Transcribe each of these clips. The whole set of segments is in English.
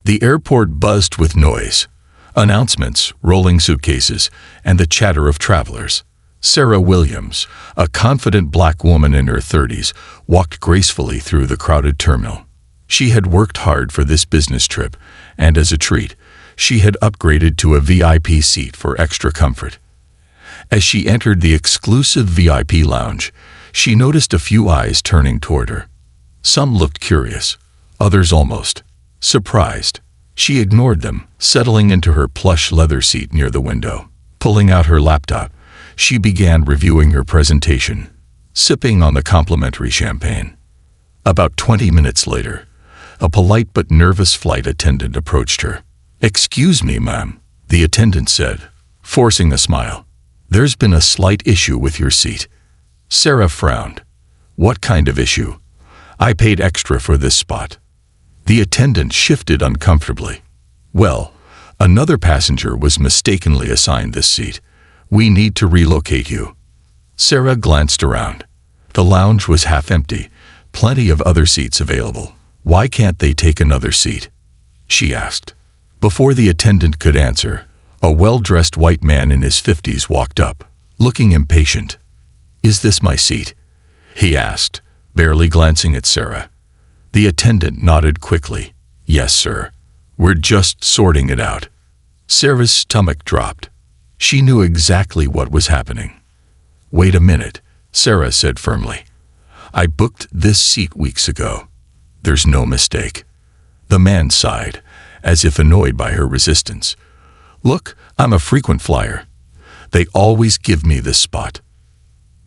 The airport buzzed with noise, announcements, rolling suitcases, and the chatter of travelers. Sarah Williams, a confident black woman in her 30s, walked gracefully through the crowded terminal. She had worked hard for this business trip, and as a treat, she had upgraded to a VIP seat for extra comfort. As she entered the exclusive VIP lounge, she noticed a few eyes turning toward her. Some looked curious, others almost surprised. She ignored them, settling into her plush leather seat near the window. Pulling out her laptop, she began reviewing her presentation, sipping on the complimentary champagne. About 20 minutes later, a polite but nervous flight attendant approached her. "Excuse me, ma'am," the attendant said, forcing a smile. "There's been a slight issue with your seat." Sarah frowned. "What kind of issue? I paid extra for this spot." The attendant shifted uncomfortably. "Well, another passenger was mistakenly assigned this seat. We need to relocate you." Sarah glanced around. The lounge was half empty, plenty of other seats available. "Why can't they take another seat?" she asked. Before the attendant could answer, a well-dressed white man in his 50s walked up, looking impatient. "Is this my seat?" he asked, barely glancing at Sarah. The attendant nodded quickly. "Yes, sir. We're just sorting it out." Sarah's stomach dropped. She knew exactly what was happening. "Wait a minute," Sarah said firmly. "I booked this seat weeks ago. There's no mistake." The man sighed, as if annoyed by her resistance. "Look, I'm a frequent flyer. They always give me this spot."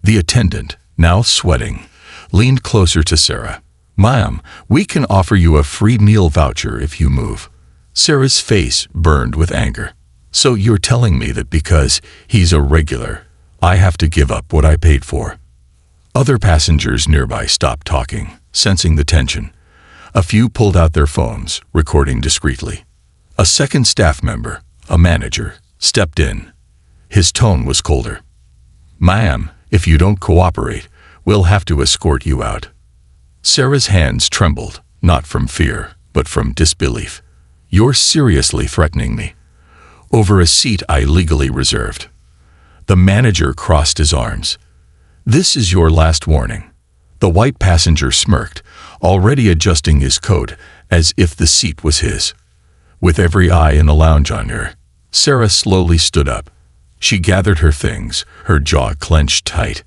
The attendant, now sweating, leaned closer to Sarah. "Ma'am, we can offer you a free meal voucher if you move." Sarah's face burned with anger. "So you're telling me that because he's a regular, I have to give up what I paid for?" Other passengers nearby stopped talking, sensing the tension. A few pulled out their phones, recording discreetly. A second staff member, a manager, stepped in. His tone was colder. "Ma'am, if you don't cooperate, we'll have to escort you out." Sarah's hands trembled, not from fear, but from disbelief. "You're seriously threatening me? Over a seat I legally reserved." The manager crossed his arms. "This is your last warning." The white passenger smirked, already adjusting his coat as if the seat was his. With every eye in the lounge on her, Sarah slowly stood up. She gathered her things, her jaw clenched tight.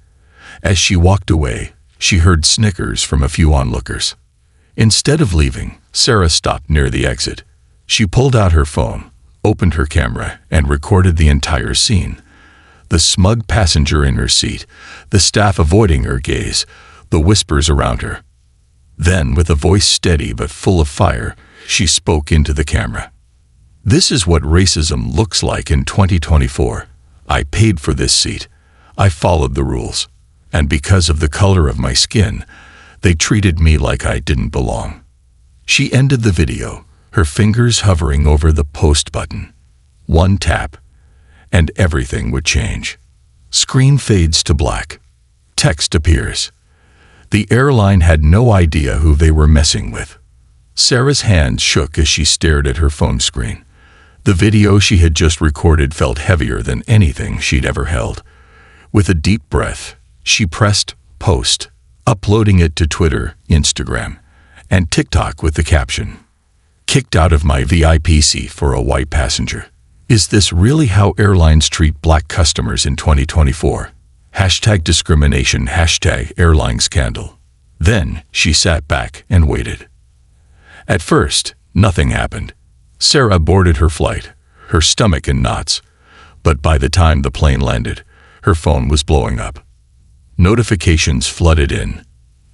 As she walked away, she heard snickers from a few onlookers. Instead of leaving, Sarah stopped near the exit. She pulled out her phone, opened her camera, and recorded the entire scene. The smug passenger in her seat, the staff avoiding her gaze, the whispers around her. Then, with a voice steady but full of fire, she spoke into the camera. "This is what racism looks like in 2024. I paid for this seat. I followed the rules. And because of the color of my skin, they treated me like I didn't belong." She ended the video, her fingers hovering over the post button. One tap, and everything would change. Screen fades to black. Text appears. The airline had no idea who they were messing with. Sarah's hands shook as she stared at her phone screen. The video she had just recorded felt heavier than anything she'd ever held. With a deep breath, she pressed post, uploading it to Twitter, Instagram, and TikTok with the caption, "Kicked out of my VIP seat for a white passenger. Is this really how airlines treat black customers in 2024? #discrimination, #airline scandal." Then she sat back and waited. At first, nothing happened. Sarah boarded her flight, her stomach in knots, but by the time the plane landed, her phone was blowing up. Notifications flooded in.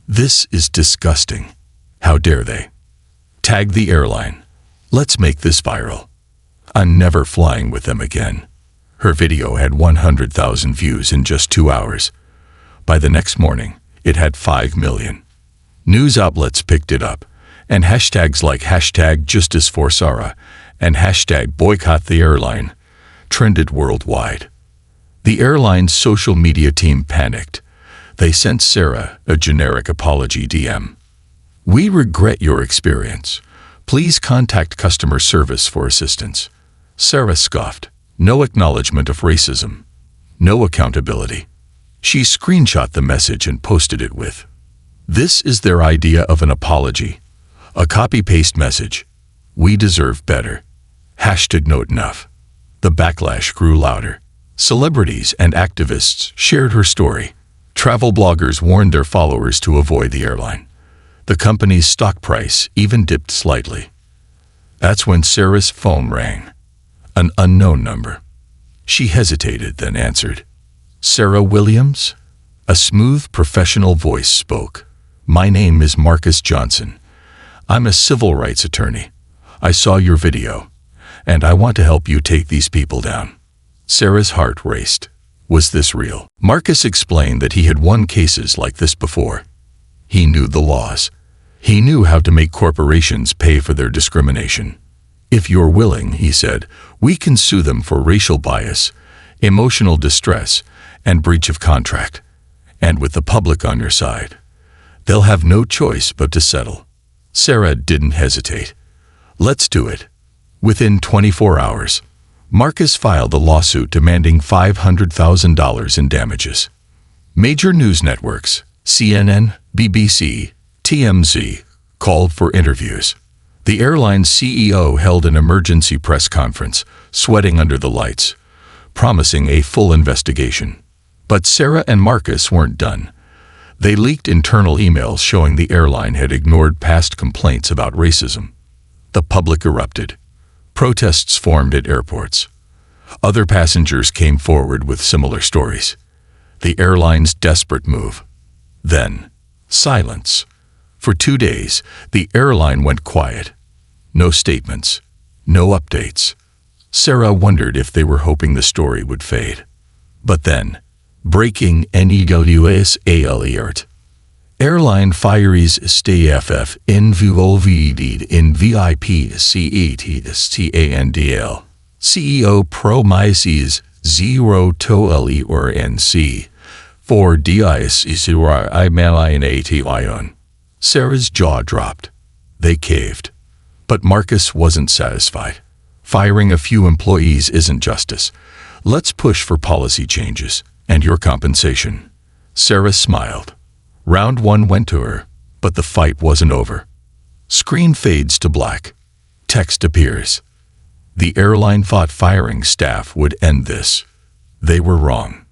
"This is disgusting. How dare they? Tag the airline. Let's make this viral. I'm never flying with them again." Her video had 100,000 views in just 2 hours. By the next morning, it had 5 million. News outlets picked it up, and hashtags like #JusticeForSarah and #BoycottTheAirline trended worldwide. The airline's social media team panicked. They sent Sarah a generic apology DM. "We regret your experience. Please contact customer service for assistance. Sarah scoffed. No acknowledgement of racism. No accountability. She screenshot the message and posted it with, "This is their idea of an apology. A copy-paste message. We deserve better. Note enough." The backlash grew louder. Celebrities and activists shared her story. Travel bloggers warned their followers to avoid the airline. The company's stock price even dipped slightly. That's when Sarah's phone rang. An unknown number. She hesitated, then answered. "Sarah Williams?" A smooth, professional voice spoke. "My name is Marcus Johnson. I'm a civil rights attorney. I saw your video, and I want to help you take these people down." Sarah's heart raced. Was this real? Marcus explained that he had won cases like this before. He knew the laws. He knew how to make corporations pay for their discrimination. "If you're willing," he said, "we can sue them for racial bias, emotional distress, and breach of contract. And with the public on your side, they'll have no choice but to settle." Sarah didn't hesitate. "Let's do it." Within 24 hours, Marcus filed a lawsuit demanding $500,000 in damages. Major news networks, CNN, BBC, TMZ, called for interviews. The airline's CEO held an emergency press conference, sweating under the lights, promising a full investigation. But Sarah and Marcus weren't done. They leaked internal emails showing the airline had ignored past complaints about racism. The public erupted. Protests formed at airports. Other passengers came forward with similar stories. The airline's desperate move. Then, silence. For 2 days, the airline went quiet. No statements. No updates. Sarah wondered if they were hoping the story would fade. But then, breaking news alert. Airline fires staff involved in VIP scandal. CEO promises zero tolerance for discrimination. Sarah's jaw dropped. They caved. But Marcus wasn't satisfied. Firing a few employees isn't justice. Let's push for policy changes and your compensation. Sarah smiled. Round 1 went to her, but the fight wasn't over. Screen fades to black. Text appears. The airline thought firing staff would end this. They were wrong.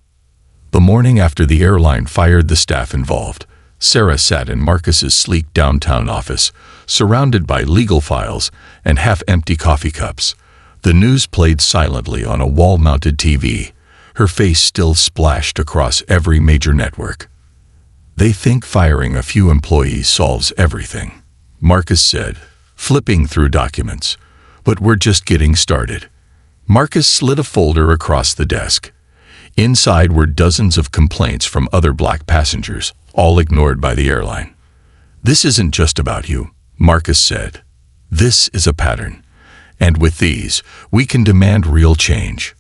The morning after the airline fired the staff involved, Sarah sat in Marcus's sleek downtown office, surrounded by legal files and half-empty coffee cups. The news played silently on a wall-mounted TV, her face still splashed across every major network. "They think firing a few employees solves everything," Marcus said, flipping through documents. "But we're just getting started." Marcus slid a folder across the desk. Inside were dozens of complaints from other black passengers, all ignored by the airline. "This isn't just about you," Marcus said. "This is a pattern. And with these, we can demand real change."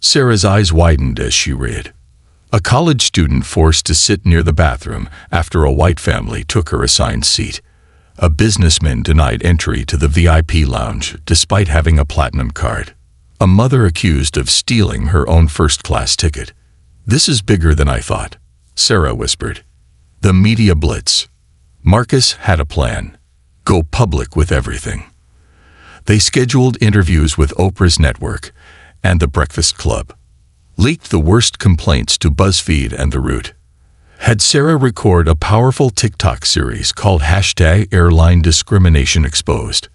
Sarah's eyes widened as she read. A college student forced to sit near the bathroom after a white family took her assigned seat. A businessman denied entry to the VIP lounge despite having a platinum card. A mother accused of stealing her own first-class ticket. "This is bigger than I thought," Sarah whispered. The media blitz. Marcus had a plan. Go public with everything. They scheduled interviews with Oprah's network and The Breakfast Club. Leaked the worst complaints to BuzzFeed and The Root. Had Sarah record a powerful TikTok series called #Airline Discrimination Exposed.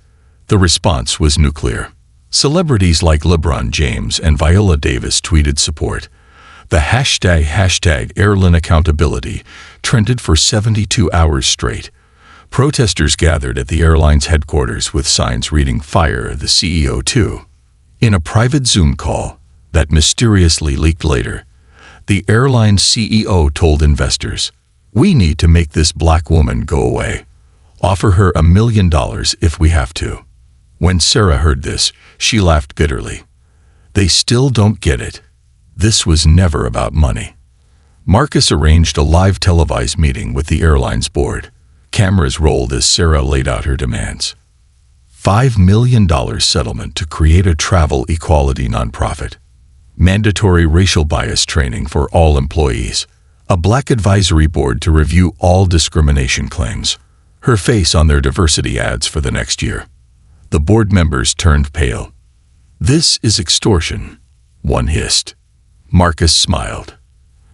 The response was nuclear. Celebrities like LeBron James and Viola Davis tweeted support. The #Airline Accountability trended for 72 hours straight. Protesters gathered at the airline's headquarters with signs reading "Fire the CEO too." In a private Zoom call that mysteriously leaked later, the airline's CEO told investors, "We need to make this black woman go away. Offer her $1 million if we have to." When Sarah heard this, she laughed bitterly. They still don't get it. This was never about money. Marcus arranged a live televised meeting with the airline's board. Cameras rolled as Sarah laid out her demands. $5 million settlement to create a travel equality nonprofit. Mandatory racial bias training for all employees. A black advisory board to review all discrimination claims. Her face on their diversity ads for the next year. The board members turned pale. "This is extortion," one hissed. Marcus smiled.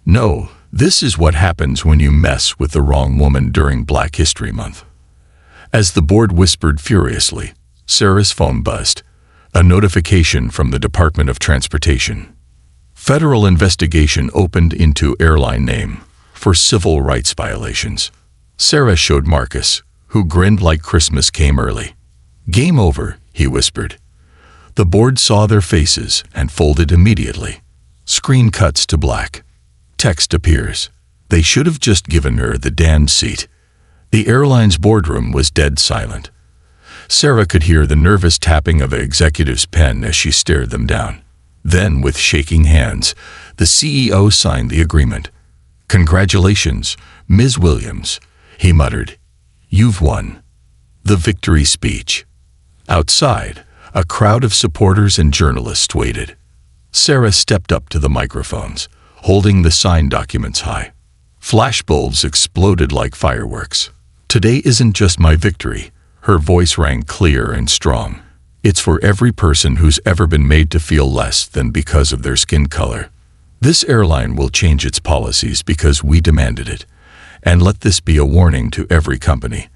"No, this is what happens when you mess with the wrong woman during Black History Month." As the board whispered furiously, Sarah's phone buzzed. A notification from the Department of Transportation. Federal investigation opened into Airline name for civil rights violations. Sarah showed Marcus, who grinned like Christmas came early. "Game over," he whispered. The board saw their faces and folded immediately. Screen cuts to black. Text appears. They should have just given her the damned seat. The airline's boardroom was dead silent. Sarah could hear the nervous tapping of an executive's pen as she stared them down. Then, with shaking hands, the CEO signed the agreement. "Congratulations, Ms. Williams," he muttered. "You've won." The victory speech. Outside, a crowd of supporters and journalists waited. Sarah stepped up to the microphones, holding the signed documents high. Flashbulbs exploded like fireworks. "Today isn't just my victory," her voice rang clear and strong. "It's for every person who's ever been made to feel less than because of their skin color. This airline will change its policies because we demanded it. And let this be a warning to every company.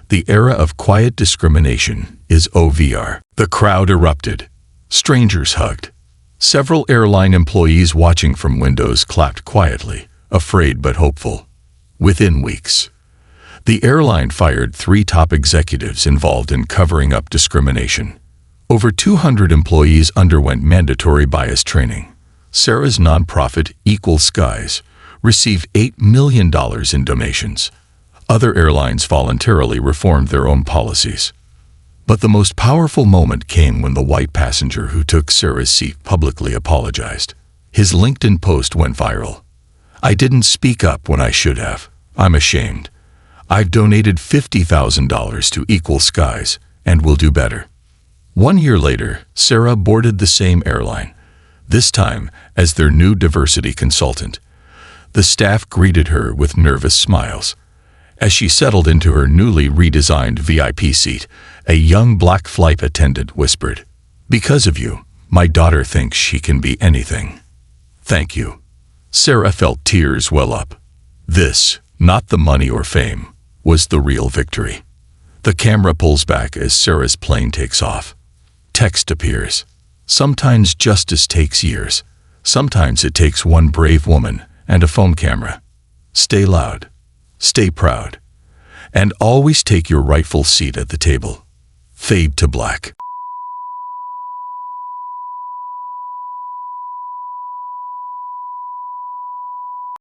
The era of quiet discrimination is over." The crowd erupted. Strangers hugged. Several airline employees watching from windows clapped quietly, afraid but hopeful. Within weeks, the airline fired 3 top executives involved in covering up discrimination. Over 200 employees underwent mandatory bias training. Sarah's nonprofit, Equal Skies, received $8 million in donations. Other airlines voluntarily reformed their own policies. But the most powerful moment came when the white passenger who took Sarah's seat publicly apologized. His LinkedIn post went viral. "I didn't speak up when I should have. I'm ashamed. I've donated $50,000 to Equal Skies and will do better." 1 year later, Sarah boarded the same airline, this time as their new diversity consultant. The staff greeted her with nervous smiles. As she settled into her newly redesigned VIP seat, a young black flight attendant whispered, "Because of you, my daughter thinks she can be anything." "Thank you." Sarah felt tears well up. This, not the money or fame, was the real victory. The camera pulls back as Sarah's plane takes off. Text appears. "Sometimes justice takes years. Sometimes it takes one brave woman and a phone camera. Stay loud. Stay proud. And always take your rightful seat at the table." Fade to black.